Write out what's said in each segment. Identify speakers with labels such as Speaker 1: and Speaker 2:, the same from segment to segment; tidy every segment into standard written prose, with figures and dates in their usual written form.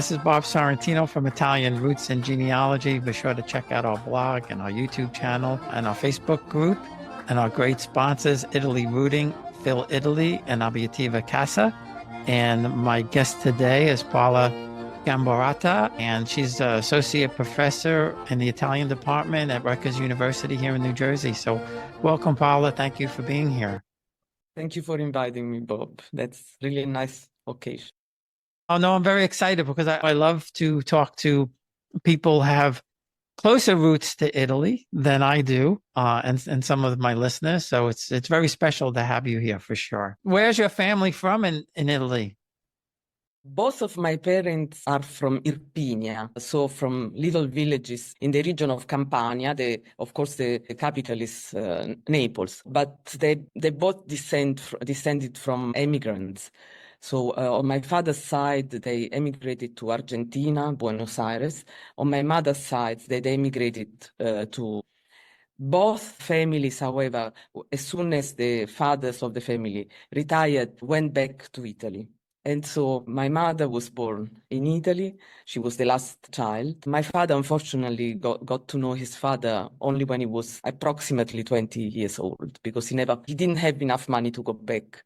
Speaker 1: This is Bob Sorrentino from Italian Roots and Genealogy. Be sure to check out our blog and our YouTube channel and our Facebook group and our great sponsors, Italy Rooting, Phil Italy, and Abitativa Casa. And my guest today is Paula Gambarota, and she's an associate professor in the Italian department at Rutgers University here in New Jersey. So welcome, Paula. Thank you for being here.
Speaker 2: Thank you for inviting me, Bob. That's really a nice occasion.
Speaker 1: Oh, no, I'm very excited because I love to talk to people who have closer roots to Italy than I do, and some of my listeners. So it's very special to have you here for sure. Where's your family from in Italy?
Speaker 2: Both of my parents are from Irpinia, so from little villages in the region of Campania. Of course, the capital is Naples, but they both descended from immigrants. So on my father's side, they emigrated to Argentina, Buenos Aires. On my mother's side, they emigrated to both families. However, as soon as the fathers of the family retired, went back to Italy. And so my mother was born in Italy. She was the last child. My father, unfortunately, got to know his father only when he was approximately 20 years old, because he didn't have enough money to go back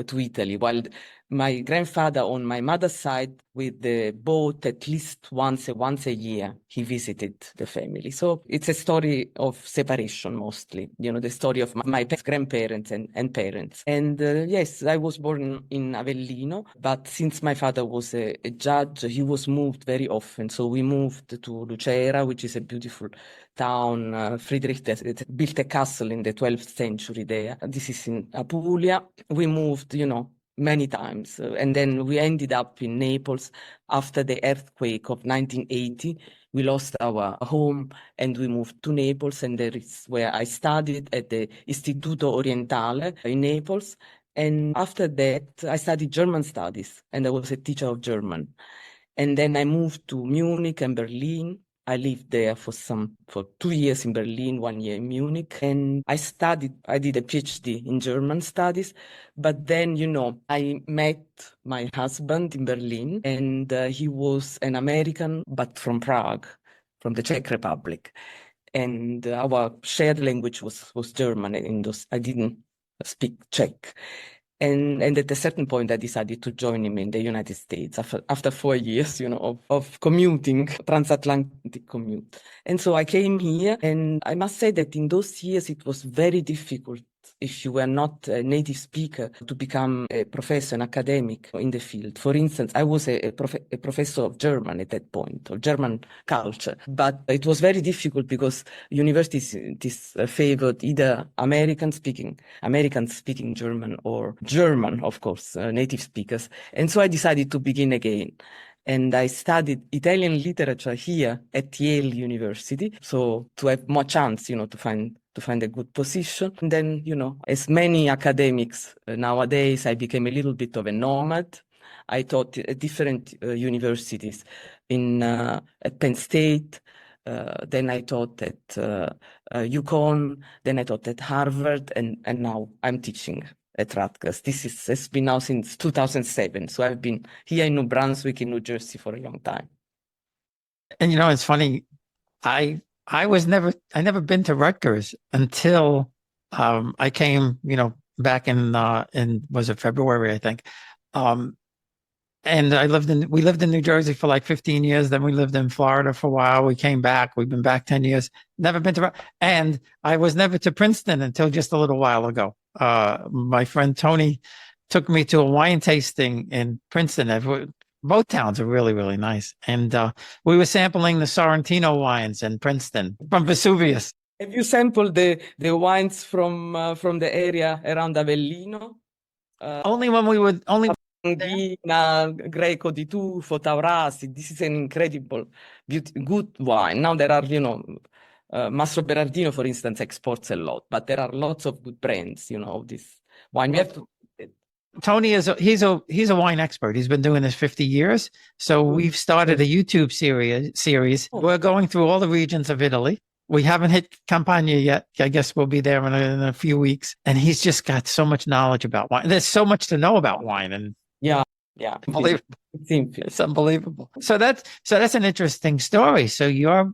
Speaker 2: to Italy. While my grandfather on my mother's side, with the boat, at least once a year, he visited the family. So it's a story of separation mostly, the story of my grandparents and parents. And yes, I was born in Avellino, but since my father was a judge, he was moved very often. So we moved to Lucera, which is a beautiful town. Friedrich built a castle in the 12th century there. This is in Apulia. We moved, many times. And then we ended up in Naples after the earthquake of 1980. We lost our home and we moved to Naples, and there is where I studied at the Istituto Orientale in Naples. And after that, I studied German studies, and I was a teacher of German. And then I moved to Munich and Berlin. I lived there for 2 years in Berlin, 1 year in Munich. And I did a PhD in German studies. But then, I met my husband in Berlin, and he was an American, but from Prague, from the Czech Republic. And our shared language was German. I didn't speak Czech. And at a certain point, I decided to join him in the United States after 4 years, of commuting, transatlantic commute. And so I came here, and I must say that in those years, it was very difficult, if you were not a native speaker, to become a professor, an academic in the field. For instance, I was a professor of German at that point, of German culture. But it was very difficult because universities favored either Americans speaking German, or German, of course, native speakers. And so I decided to begin again. And I studied Italian literature here at Yale University, so to have more chance, to find a good position. And then, as many academics nowadays, I became a little bit of a nomad. I taught at different universities at Penn State. Then I taught at UConn. Then I taught at Harvard, and now I'm teaching at Rutgers. It's been now since 2007. So I've been here in New Brunswick, in New Jersey, for a long time.
Speaker 1: And it's funny. I never been to Rutgers until I came, back in was it February, I think. And we lived in New Jersey for like 15 years. Then we lived in Florida for a while. We came back. We've been back 10 years. Never been to, and I was never to Princeton until just a little while ago. My friend Tony took me to a wine tasting in Princeton. Both towns are really, really nice. And we were sampling the Sorrentino wines in Princeton from Vesuvius.
Speaker 2: Have you sampled the wines from the area around Avellino?
Speaker 1: Only when we would only.
Speaker 2: Greco di Tufo, Taurasi. This is an incredible, good wine. Now there are, Mastro Berardino, for instance, exports a lot, but there are lots of good brands, of this wine. We have to.
Speaker 1: Tony he's a wine expert. He's been doing this 50 years. So we've started a YouTube series. We're going through all the regions of Italy. We haven't hit Campania yet. I guess we'll be there in a few weeks. And he's just got so much knowledge about wine. There's so much to know about wine. And
Speaker 2: yeah, Yeah,
Speaker 1: Unbelievable.
Speaker 2: it's infinite.
Speaker 1: It's unbelievable. So that's an interesting story. So your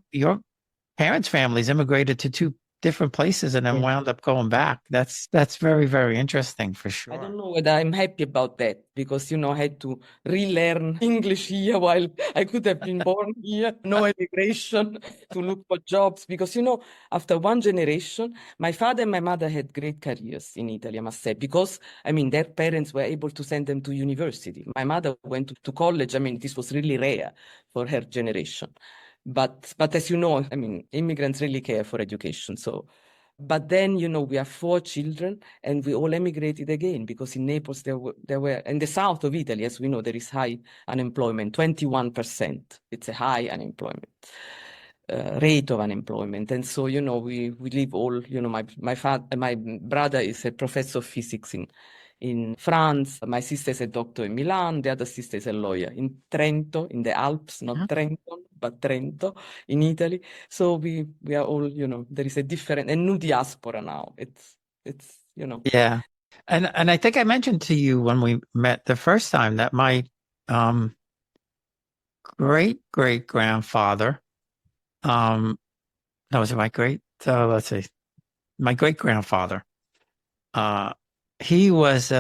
Speaker 1: parents' families immigrated to two different places and then
Speaker 2: Yeah.
Speaker 1: wound up going back. That's very, very interesting for
Speaker 2: I don't
Speaker 1: sure.
Speaker 2: know whether I'm happy about that because, I had to relearn English here while I could have been born here, no immigration to look for jobs. Because, after one generation, my father and my mother had great careers in Italy, I must say, because, their parents were able to send them to university. My mother went to college. This was really rare for her generation. But as you know, immigrants really care for education. So, but then, we have four children and we all emigrated again because in Naples there were in the south of Italy, as we know, there is high unemployment, 21%. It's a high unemployment rate of unemployment. And so, we live all, my brother is a professor of physics in France. My sister is a doctor in Milan. The other sister is a lawyer in Trento, in the Alps, not
Speaker 1: Mhm.
Speaker 2: Trento, but Trento in Italy. So we are all, there is a new diaspora now. It's.
Speaker 1: Yeah. And I think I mentioned to you when we met the first time that my um great great grandfather, no, was it my great let's see, my great grandfather, uh he was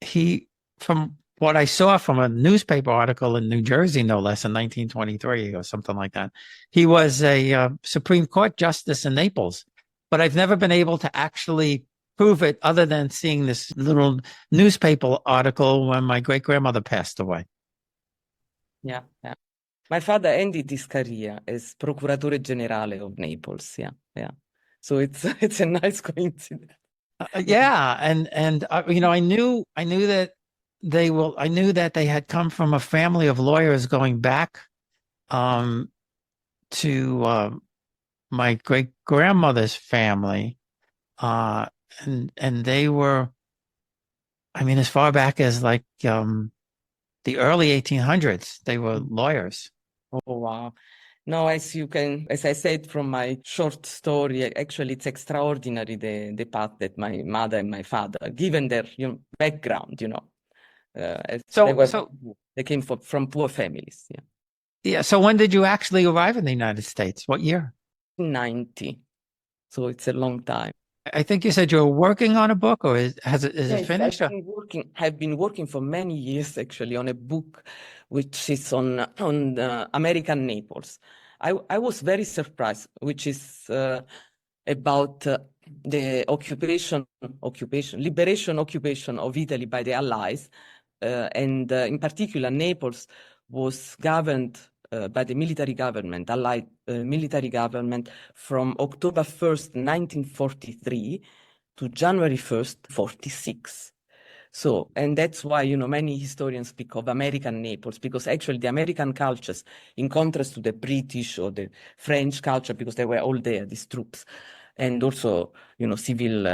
Speaker 1: he from what I saw from a newspaper article in New Jersey, no less, in 1923 or something like that. He was a Supreme Court justice in Naples, but I've never been able to actually prove it other than seeing this little newspaper article when my great grandmother passed away.
Speaker 2: Yeah, yeah. My father ended his career as Procuratore Generale of Naples. Yeah, yeah. So it's it's a nice coincidence. Yeah.
Speaker 1: Yeah, and I knew that I knew that they had come from a family of lawyers going back um to my great grandmother's family, uh, and they were, as far back as like the early 1800s, they were lawyers.
Speaker 2: Oh, wow. No, as I said from my short story, actually it's extraordinary the path that my mother and my father, given their background, as
Speaker 1: So so
Speaker 2: they came from poor families. Yeah,
Speaker 1: yeah. So when did you actually arrive in the United States? What year?
Speaker 2: 90. So it's a long time.
Speaker 1: I think you said you were working on a book, or is it
Speaker 2: Yes,
Speaker 1: finished?
Speaker 2: I've been working for many years actually on a book which is on American Naples. I was very surprised, which is about the liberation of Italy by the Allies, and in particular Naples was governed by the military government, Allied military government, from October 1st, 1943 to January 1st, 46. So, and that's why, many historians speak of American Naples, because actually the American cultures, in contrast to the British or the French culture, because they were all there, these troops, and also, civil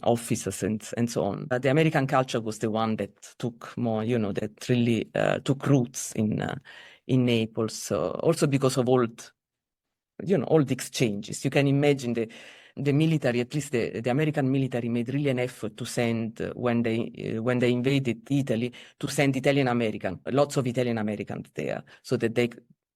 Speaker 2: officers and so on. But the American culture was the one that took more, that really took roots in Naples. So also because of all the exchanges. You can imagine the military, at least the American military, made really an effort to send when they invaded Italy, to send Italian American, lots of Italian Americans there, so that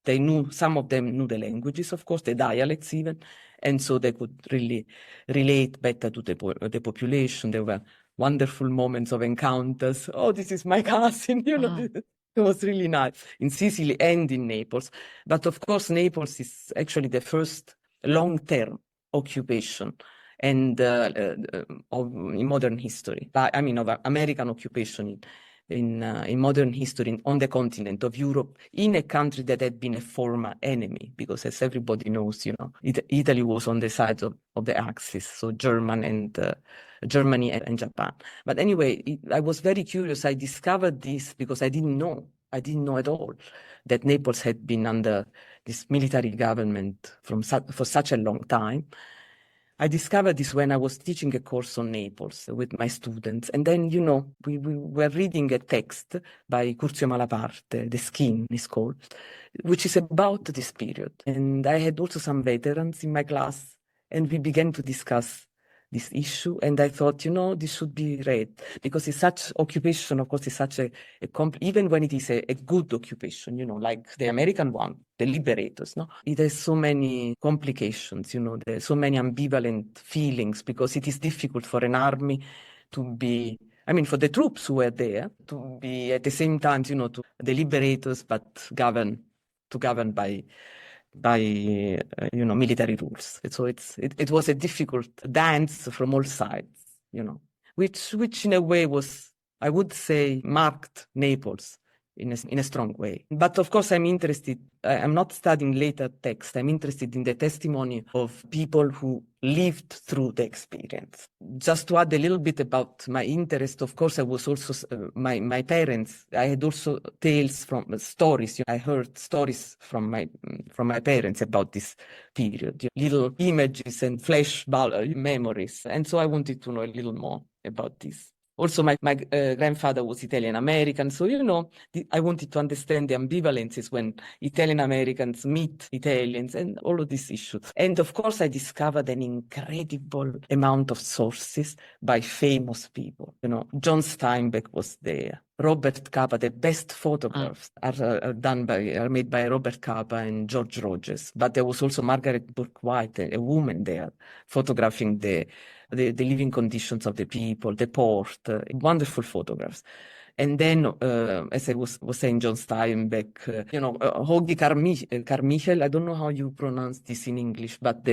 Speaker 2: they knew, some of them knew the languages, of course, the dialects even, and so they could really relate better to the population. There were wonderful moments of encounters. Oh, this is my cousin,
Speaker 1: Mhm.
Speaker 2: it was really nice in Sicily and in Naples. But of course, Naples is actually the first long-term occupation and in modern history. Of American occupation in modern history on the continent of Europe, in a country that had been a former enemy, because as everybody knows, Italy was on the side of the Axis, so Germany and Japan. But anyway, I was very curious. I discovered this because I didn't know. I didn't know at all that Naples had been under this military government for such a long time. I discovered this when I was teaching a course on Naples with my students. And then, we were reading a text by Curzio Malaparte, The Skin is called, which is about this period. And I had also some veterans in my class, and we began to discuss this issue. And I thought, this should be read because it's such occupation, of course, it's such even when it is a good occupation, like the American one, the liberators, no? It has so many complications, there's so many ambivalent feelings because it is difficult for an army to be, for the troops who were there to be at the same time, to the liberators, but to govern by military rules. So it was a difficult dance from all sides, which in a way was, I would say, marked Naples in a strong way. But of course, I'm not studying later text. I'm interested in the testimony of people who lived through the experience. Just to add a little bit about my interest, of course, I was also, my parents, I had also stories. I heard stories from my parents about this period, little images and flash memories. And so I wanted to know a little more about this. Also, my grandfather was Italian American, so I wanted to understand the ambivalences when Italian Americans meet Italians and all of these issues. And of course, I discovered an incredible amount of sources by famous people. John Steinbeck was there. Robert Capa, the best photographs are made by Robert Capa and George Rogers. But there was also Margaret Bourke-White, a woman there, photographing the living conditions of the people, the port, wonderful photographs. And then, as I was saying, John Steinbeck, Hoagy Carmichael, I don't know how you pronounce this in English, but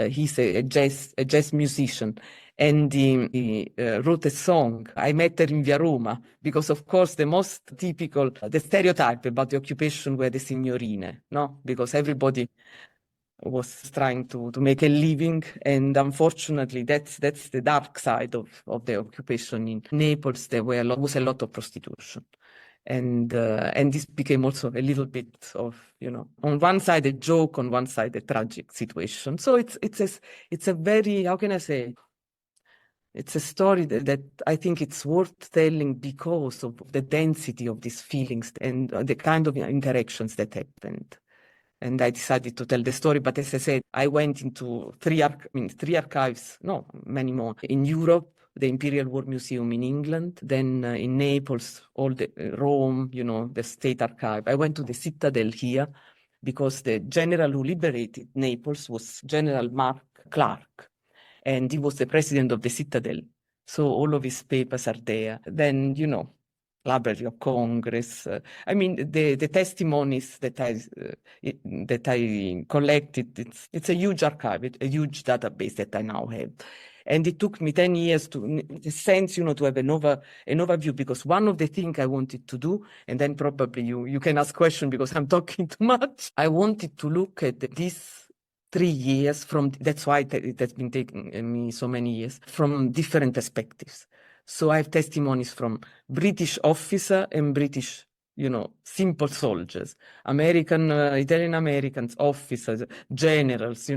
Speaker 2: he's a jazz musician. And he wrote a song, I Met Her in Via Roma, because of course the most typical, the stereotype about the occupation were the signorine, no? Because everybody was trying to make a living, and unfortunately that's the dark side of the occupation in Naples. There was a lot of prostitution, and this became also a little bit of, on one side a joke, on one side a tragic situation. So it's a very, how can I say, it's a story that I think it's worth telling because of the density of these feelings and the kind of interactions that happened. And I decided to tell the story. But as I said, I went into three archives, no, many more. In Europe, the Imperial War Museum in England, then in Naples, Rome, the State Archive. I went to the Citadel here because the general who liberated Naples was General Mark Clark. And he was the president of the Citadel. So all of his papers are there. Then, Library of Congress. The testimonies that I collected, it's a huge archive, a huge database that I now have. And it took me 10 years to have an overview, because one of the things I wanted to do, and then probably you can ask questions because I'm talking too much. I wanted to look at these 3 years that's why it has been taking me so many years, from different perspectives. So I have testimonies from British officer and British, simple soldiers, Italian Americans, officers, generals,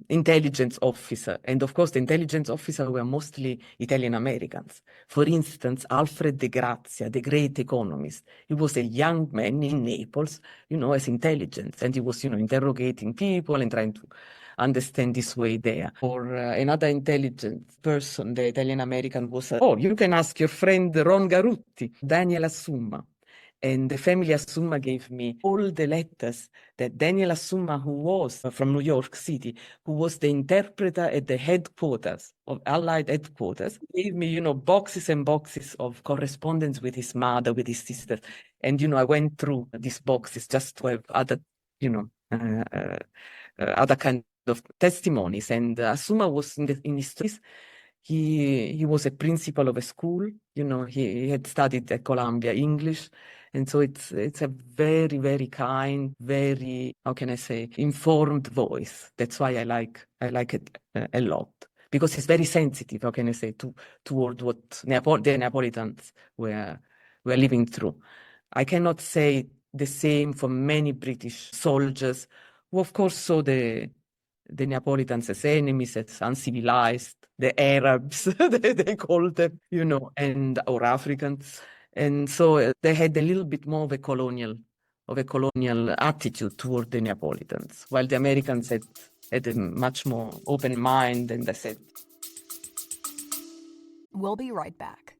Speaker 2: intelligence officer. And of course, the intelligence officers were mostly Italian Americans. For instance, Alfred de Grazia, the great economist, he was a young man in Naples, as intelligence. And he was, interrogating people and trying to understand this way there. Or another intelligent person, the Italian American, was, you can ask your friend Ron Garutti, Daniel Assumma. And the family Assumma gave me all the letters that Daniel Assumma, who was from New York City, who was the interpreter at the headquarters of Allied headquarters, gave me, boxes and boxes of correspondence with his mother, with his sisters. And, I went through these boxes just to have other, other kind of testimonies. And Assumma was in his studies. He was a principal of a school. He had studied at Columbia English. And so it's a very, very kind, very, how can I say, informed voice. That's why I like it a lot, because it's very sensitive, how can I say, toward what the Neapolitans were living through. I cannot say the same for many British soldiers who, of course, saw the Neapolitans as enemies, as uncivilized, the Arabs, they called them, or Africans. And so they had a little bit more of a colonial attitude toward the Neapolitans, while the Americans had had a much more open mind, and I said,
Speaker 3: We'll be right back.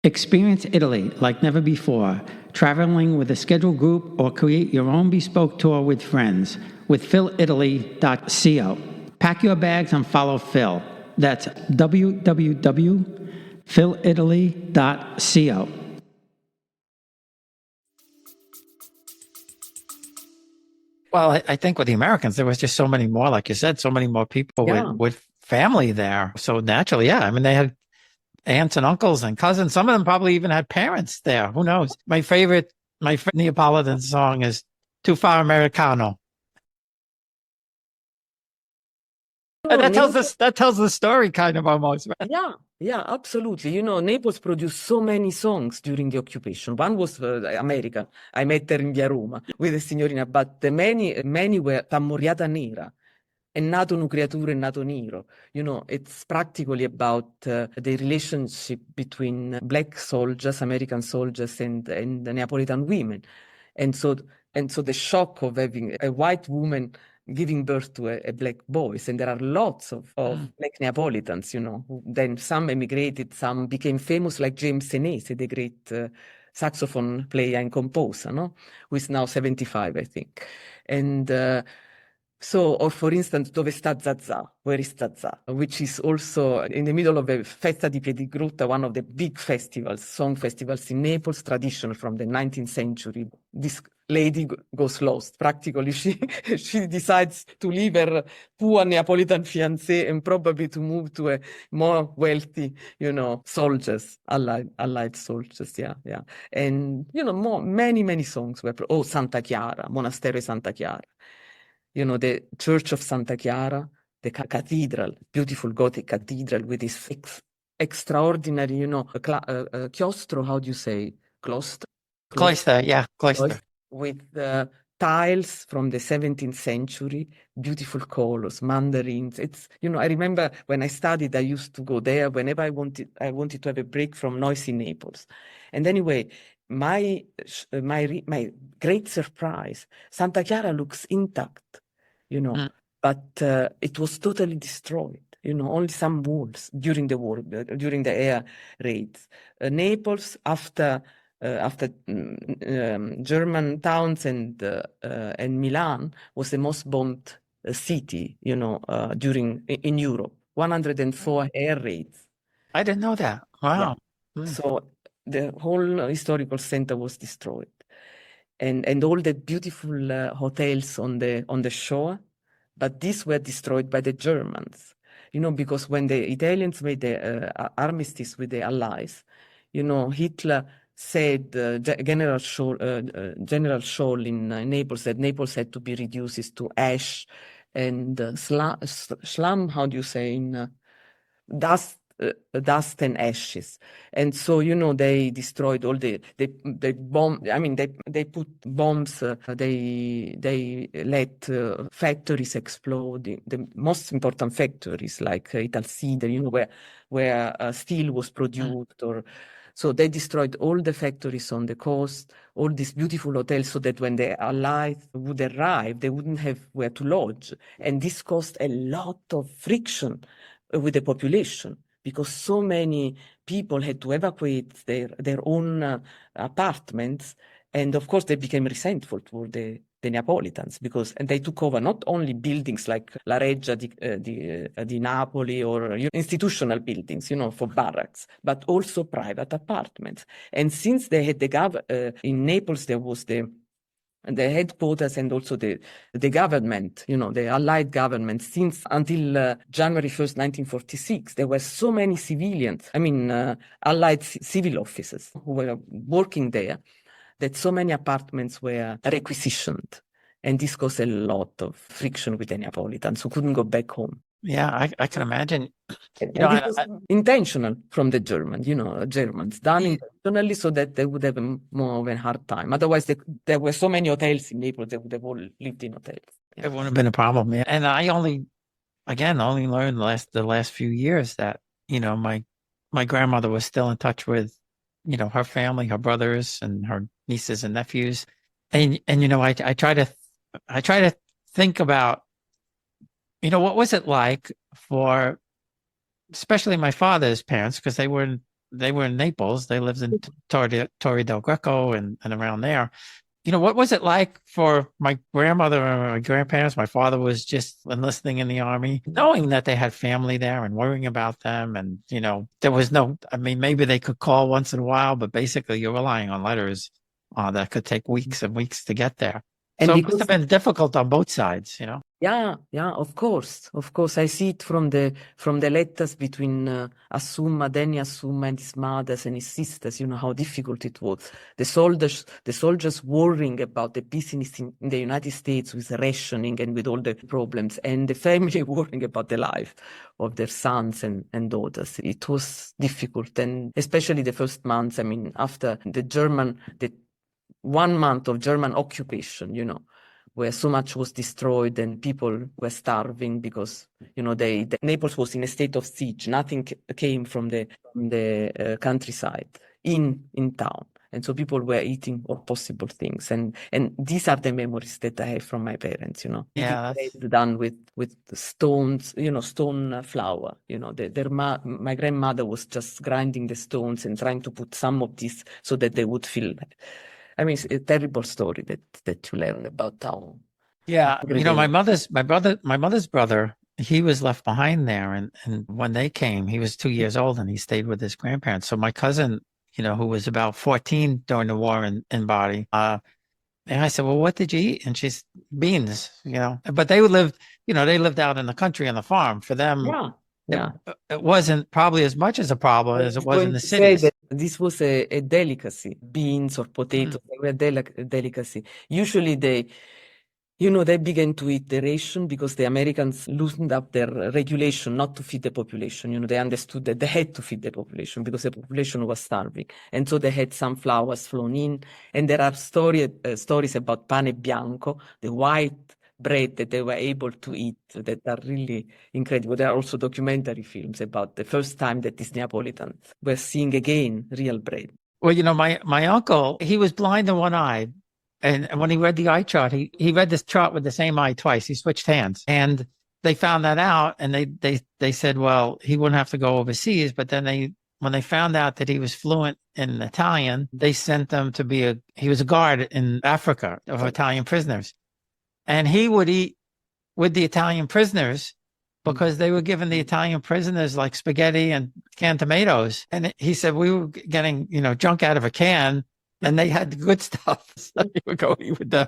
Speaker 4: Experience Italy like never before, traveling with a scheduled group or create your own bespoke tour with friends with philitaly.co. Pack your bags and follow Phil. That's www.philitaly.co.
Speaker 1: Well, I think with the Americans, there was just so many more, like you said, so many more people with family there. So naturally, yeah. I mean, they had aunts and uncles and cousins. Some of them probably even had parents there. Who knows? My favorite Neapolitan song is "Tu fa Americano." And that tells the story kind of almost. Right?
Speaker 2: Yeah, absolutely. You know, Naples produced so many songs during the occupation. One was American. I met her in Via Roma with a signorina, but the many were Tammoriata Nera. È nato un creature, è nato nero. You know, it's practically about the relationship between black soldiers, American soldiers, and the Neapolitan women. And so the shock of having a white woman giving birth to a black boy. And there are lots of black Neapolitans, you know, who then some emigrated, some became famous, like James Senese, the great saxophone player and composer, no? Who is now 75, I think. And so, or for instance, Dove sta Zazà? Where is Zazà? Which is also in the middle of a Festa di Piedigrutta, one of the big festivals, song festivals in Naples, traditional from the 19th century. This lady goes lost. Practically, she decides to leave her poor Neapolitan fiancé and probably to move to a more wealthy, you know, soldiers, allied soldiers. Yeah. And, you know, many songs were, Santa Chiara, Monastero di Santa Chiara. You know, the Church of Santa Chiara, the cathedral, beautiful Gothic cathedral with this extraordinary, you know, chiostro, how do you say? Cloister?
Speaker 1: Cloister, yeah, cloister.
Speaker 2: With tiles from the 17th century, beautiful colors, mandarins. It's, you know, I remember when I studied, I used to go there whenever I wanted to have a break from noisy Naples. And anyway, my great surprise, Santa Chiara looks intact, you know, but it was totally destroyed. You know, only some walls during the war, during the air raids. Naples, after German towns and Milan, was the most bombed city, you know, in Europe. 104 air raids.
Speaker 1: I didn't know that. Wow.
Speaker 2: Yeah. So the whole historical center was destroyed, and all the beautiful hotels on the shore, but these were destroyed by the Germans. You know, because when the Italians made the armistice with the Allies, you know, Hitler said, General Scholl in Naples said Naples had to be reduced to ash and slum, how do you say, in dust and ashes. And so, you know, they destroyed all they bomb. I mean, they put bombs. They let factories explode. The most important factories like Italcide, you know, where steel was produced, or so they destroyed all the factories on the coast, all these beautiful hotels, so that when the Allies would arrive, they wouldn't have where to lodge. And this caused a lot of friction with the population, because so many people had to evacuate their own apartments. And of course, they became resentful toward the Neapolitans, because they took over not only buildings like La Reggia di Napoli, or institutional buildings, you know, for barracks, but also private apartments. And since they had in Naples, there was the headquarters and also the government, you know, the Allied government, since until January 1st, 1946, there were so many civilians, I mean, Allied civil officers who were working there, that so many apartments were requisitioned. And this caused a lot of friction with the Neapolitans who couldn't go back home.
Speaker 1: Yeah, I can imagine.
Speaker 2: And it was intentional from the Germans, done intentionally so that they would have more of a hard time. Otherwise, there were so many hotels in Naples, they would have all lived in hotels.
Speaker 1: It wouldn't have been a problem. Yeah. And I only learned the last few years that, you know, my grandmother was still in touch with, you know, her family, her brothers and her nieces and nephews. And you know, I try to think about what was it like for, especially my father's parents, because they were in Naples. They lived in Torre del Greco and around there. What was it like for my grandmother and my grandparents? My father was just enlisting in the army, knowing that they had family there and worrying about them. And, there was I mean, maybe they could call once in a while, but basically you're relying on letters that could take weeks and weeks to get there.
Speaker 2: And
Speaker 1: So it must
Speaker 2: because
Speaker 1: have been difficult on both sides,
Speaker 2: yeah, of course. I see it from the letters between Assumma, Danny Assumma, and his mothers and his sisters. How difficult it was. The soldiers worrying about the business in the United States with rationing and with all the problems, and the family worrying about the life of their sons and daughters. It was difficult, and especially the first months. I mean, after the 1 month of German occupation, where so much was destroyed and people were starving because, Naples was in a state of siege. Nothing came from the countryside in town. And so people were eating all possible things. And these are the memories that I have from my parents,
Speaker 1: Yeah,
Speaker 2: bread done with stones, stone flour. My grandmother was just grinding the stones and trying to put some of this so that they would feel. I mean, it's a terrible story that you learn about how.
Speaker 1: yeah. My mother's brother, he was left behind there, and when they came, he was 2 years old, and he stayed with his grandparents. So my cousin, who was about 14 during the war in Bari, and I said, "Well, what did you eat?" And she's beans, But they lived out in the country on the farm. For them,
Speaker 2: yeah.
Speaker 1: it wasn't probably as much as a problem as it was in the
Speaker 2: Say
Speaker 1: cities.
Speaker 2: that this was a delicacy. Beans or potatoes, they were a delicacy. Usually they began to eat the ration because the Americans loosened up their regulation not to feed the population. They understood that they had to feed the population because the population was starving. And so they had some flowers flown in. And there are stories about pane bianco, the white bread that they were able to eat that are really incredible. There are also documentary films about the first time that these Neapolitans were seeing again real bread.
Speaker 1: Well, my uncle, he was blind in one eye. And when he read the eye chart, he read this chart with the same eye twice. He switched hands. And they found that out, and they said, well, he wouldn't have to go overseas. But then when they found out that he was fluent in Italian, they sent him he was a guard in Africa of Italian prisoners. And he would eat with the Italian prisoners because they were giving the Italian prisoners like spaghetti and canned tomatoes. And he said, we were getting, junk out of a can, and they had the good stuff. So he would go eat with them.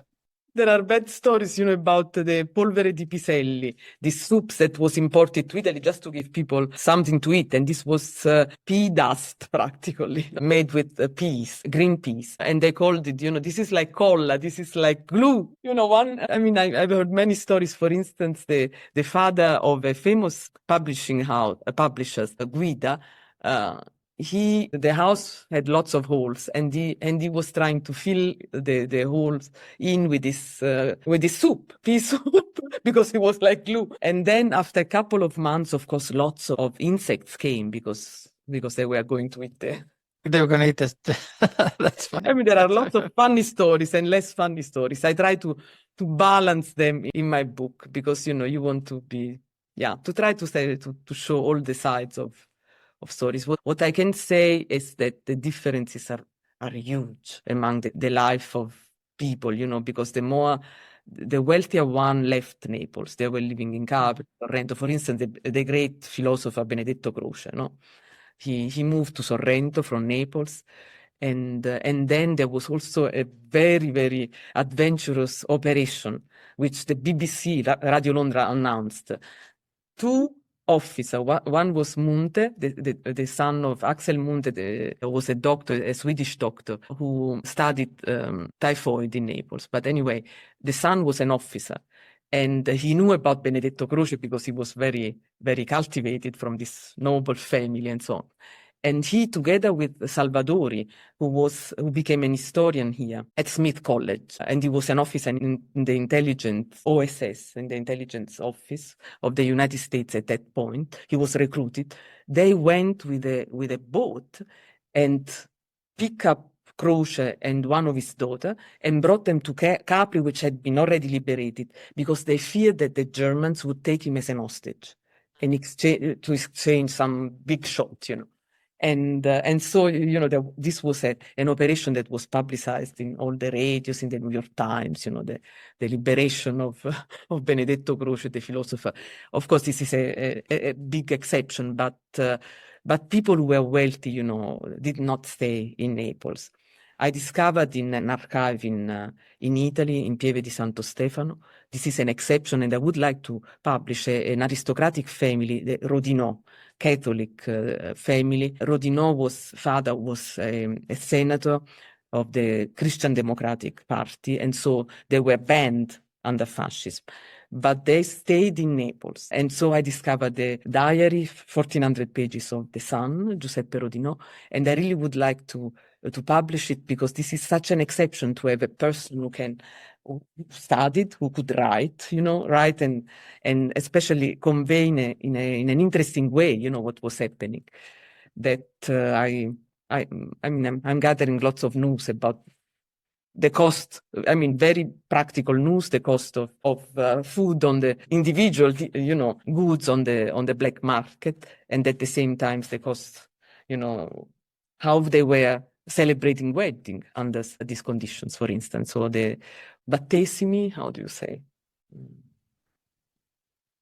Speaker 2: There are bad stories, about the polvere di piselli, these soups that was imported to Italy just to give people something to eat. And this was pea dust, practically, made with peas, green peas. And they called it, this is like colla, this is like glue. I've heard many stories. For instance, the father of a famous publisher, Guida, the house had lots of holes, and he was trying to fill the holes in with this soup, pea soup, because it was like glue. And then after a couple of months, of course, lots of insects came because they were going to eat
Speaker 1: They were going to eat this. That's funny.
Speaker 2: There are lots of funny stories and less funny stories. I try to balance them in my book because you want to try to show all the sides of stories. What I can say is that the differences are huge among the life of people, because the wealthier one left Naples. They were living in Capri, Sorrento. For instance, the great philosopher Benedetto Croce, he moved to Sorrento from Naples. And then there was also a very, very adventurous operation, which the BBC, Radio Londra, announced. 2 officer. One was Munte, the son of Axel Munte, was a doctor, a Swedish doctor who studied typhoid in Naples. But anyway, the son was an officer, and he knew about Benedetto Croce because he was very, very cultivated from this noble family and so on. And he, together with Salvadori, who became an historian here at Smith College, and he was an officer in the intelligence OSS, in the intelligence office of the United States at that point. He was recruited. They went with a boat and pick up Croce and one of his daughter, and brought them to Capri, which had been already liberated, because they feared that the Germans would take him as an hostage and exchange some big shot, And so, this was an operation that was publicized in all the radios, in the New York Times, the liberation of Benedetto Croce, the philosopher. Of course, this is a big exception, but people who were wealthy, did not stay in Naples. I discovered in an archive in Italy, in Pieve di Santo Stefano, this is an exception, and I would like to publish an aristocratic family, the Rodinò, Catholic family. Rodinò's father was a senator of the Christian Democratic Party, and so they were banned under fascism. But they stayed in Naples. And so I discovered the diary, 1,400 pages of the son, Giuseppe Rodinò, and I really would like to publish it, because this is such an exception to have a person who studied, who could write, write and especially convey in an interesting way, what was happening. That I'm gathering lots of news about the cost, very practical news, the cost of food on the individual, goods on the black market, and at the same time the cost, how they were celebrating wedding under these conditions, for instance, or the battesimi, how do you say?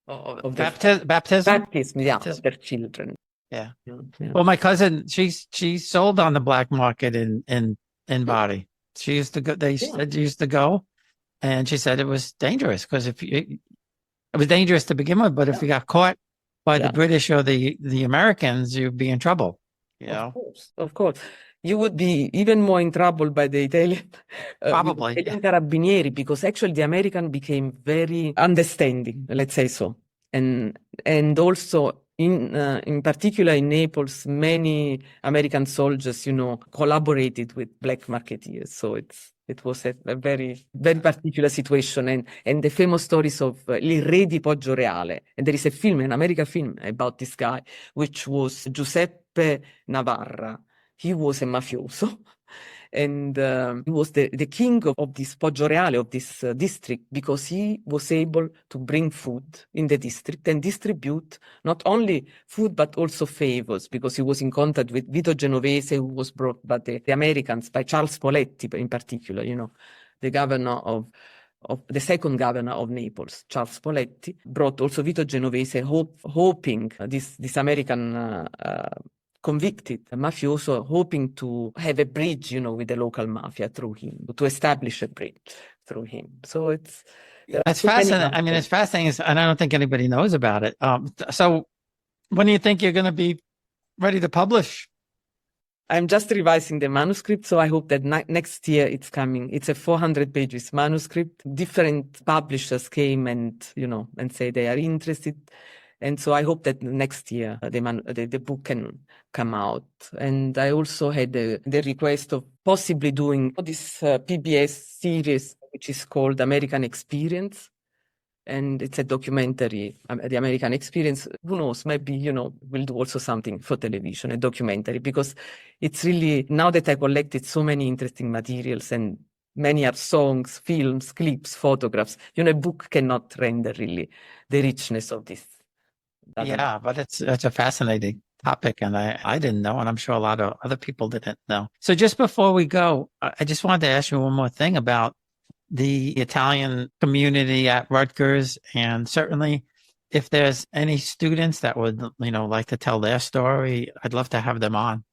Speaker 1: Baptism?
Speaker 2: Baptism, yeah,
Speaker 1: Baptism.
Speaker 2: of their children.
Speaker 1: Yeah.
Speaker 2: Yeah.
Speaker 1: Well, my cousin, she sold on the black market in Bari. She used to go. They said she used to go, and she said it was dangerous because it was dangerous to begin with, but if you got caught by the British or the Americans, you'd be in trouble.
Speaker 2: Of course. You would be even more in trouble by the Italian,
Speaker 1: Probably,
Speaker 2: Italian Carabinieri, because actually the American became very understanding, let's say so, and also in particular in Naples, many American soldiers, collaborated with black marketeers. So it was a very, very particular situation, and the famous stories of Il Re di Poggioreale. And there is a film, an American film about this guy, which was Giuseppe Navarra. He was a mafioso, and he was the king of this Poggioreale, of this district, because he was able to bring food in the district and distribute not only food but also favors, because he was in contact with Vito Genovese, who was brought by the Americans, by Charles Poletti in particular, the governor of the second governor of Naples, Charles Poletti, brought also Vito Genovese, hoping this American convicted mafioso, hoping to have a bridge, with the local mafia through him, to establish a bridge through him. So it's
Speaker 1: fascinating. It's fascinating, and I don't think anybody knows about it. So when do you think you're going to be ready to publish?
Speaker 2: I'm just revising the manuscript, so I hope that next year it's coming. It's a 400 pages manuscript. Different publishers came and say they are interested. And so I hope that next year the book can come out. And I also had the request of possibly doing this PBS series, which is called American Experience. And it's a documentary, the American Experience. Who knows, maybe, we'll do also something for television, a documentary, because it's really, now that I collected so many interesting materials, and many are songs, films, clips, photographs, a book cannot render really the richness of this.
Speaker 1: Yeah, but it's a fascinating topic, and I didn't know, and I'm sure a lot of other people didn't know. So just before we go, I just wanted to ask you one more thing about the Italian community at Rutgers, and certainly if there's any students that would, like to tell their story, I'd love to have them on.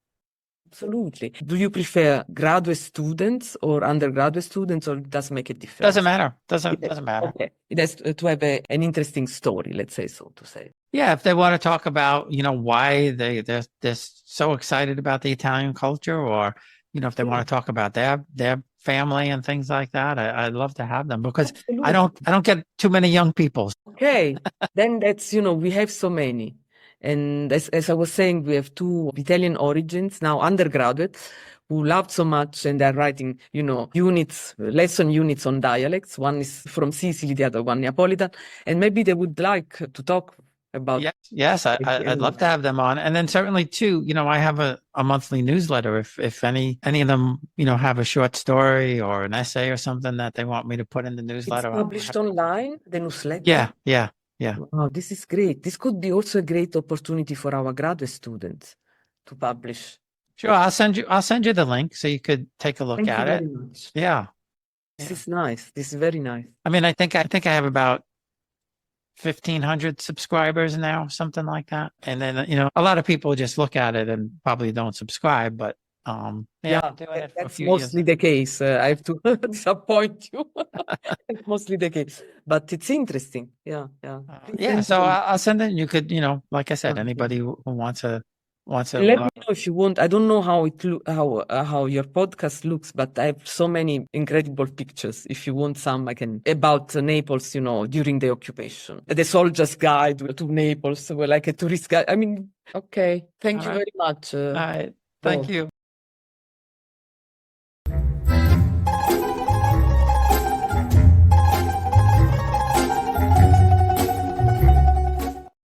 Speaker 2: Absolutely. Do you prefer graduate students or undergraduate students, or does it make a difference?
Speaker 1: Doesn't matter. Doesn't matter.
Speaker 2: Okay. It has to have an interesting story, let's say so to say.
Speaker 1: Yeah, if they want to talk about, why they're so excited about the Italian culture, or, if they want to talk about their family and things like that, I'd love to have them, because
Speaker 2: Absolutely.
Speaker 1: I don't get too many young people.
Speaker 2: Okay, then that's, we have so many. And as I was saying, we have two Italian origins, now undergraduates, who loved so much, and they're writing, lesson units on dialects. One is from Sicily, the other one Neapolitan. And maybe they would like to talk about.
Speaker 1: Yes, I'd love to have them on. And then certainly too, I have a monthly newsletter. If any of them, have a short story or an essay or something that they want me to put in the
Speaker 2: It's
Speaker 1: newsletter.
Speaker 2: published online, the newsletter?
Speaker 1: Yeah.
Speaker 2: Wow, this is great. This could be also a great opportunity for our graduate students to publish.
Speaker 1: Sure, I'll send you the link so you could take a look
Speaker 2: Thank you
Speaker 1: at it.
Speaker 2: very much.
Speaker 1: Yeah.
Speaker 2: This is nice. This is very nice.
Speaker 1: I mean, I think I have about 1,500 subscribers now, something like that. And then, a lot of people just look at it and probably don't subscribe, but I'm doing it for a
Speaker 2: That's
Speaker 1: few
Speaker 2: mostly
Speaker 1: years.
Speaker 2: the case. I have to disappoint you. That's mostly the case, but it's interesting. Yeah.
Speaker 1: So I'll send it. And you could, like I said,
Speaker 2: Okay.
Speaker 1: anybody who wants to.
Speaker 2: Let me know if you want. I don't know how how your podcast looks, but I have so many incredible pictures. If you want some, I can about Naples. During the occupation, the soldier's guide to Naples, like a tourist guide. I mean, okay. Thank you very much.
Speaker 1: All right. Thank
Speaker 2: Paul.
Speaker 1: you.